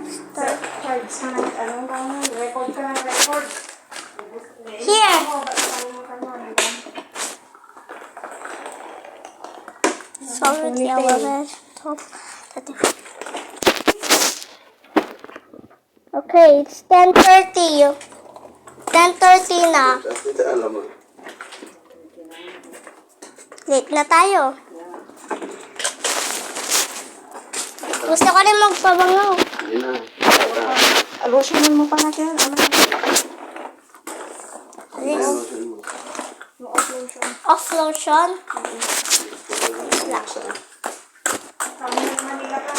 Start. Cards na record ka ng record. Here. Solid yellow. Okay, it's 10:30. 10:30 na. Late na tayo. Gusto ko rin magpabangaw. Yun na. Lotionan mo pa natin. This Off lotion. off lotion. Manila ka.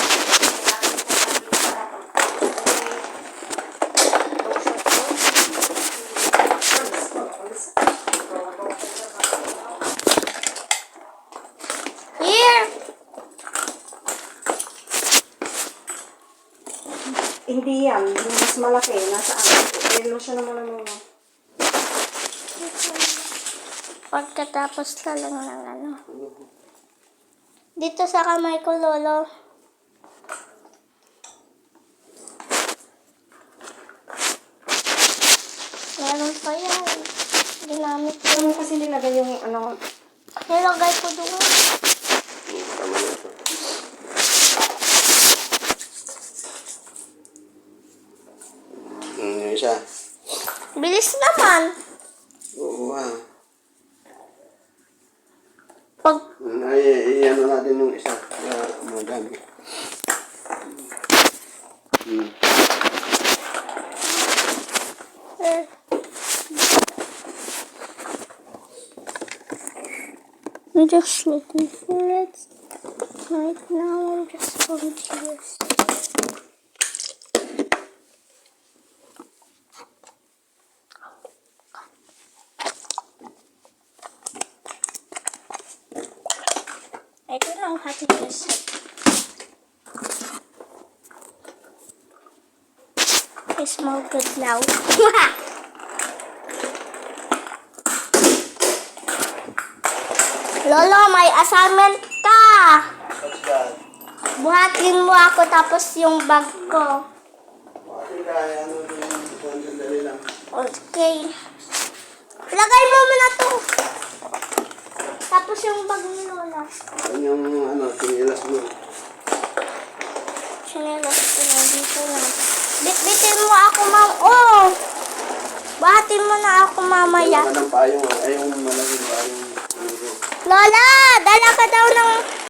Here. Hindi yan. Yung mas malaki. Nasa akin. Lotion naman muna. Pagkatapos na lang ng ano. Dito sa kamay ko, Lolo. Meron pa yan. Ginamit ko. Ano kasi nilagay yung Nilagay ko doon. Yung isa. Bilis naman. Oo Pag Ay, ano natin yung isa. Madami. I'm just looking for it. Right now, I'm just going to use. I don't know how to use it. I smell good now. Lolo, may assignment ka. What's that? Buhatin mo ako tapos yung bag ko. Bakit kaya ano yung sandali lang. Okay. Lagay mo muna to. Tapos yung bag ni Lola. Ano yung tinilas mo? Sinelas ko na dito na. Bitbitin mo ako, ma'am. Oh! Buhatin mo na ako mamaya. Dala ka ng payong. Ay, yung malaking payong. Lola, dala ka daw ng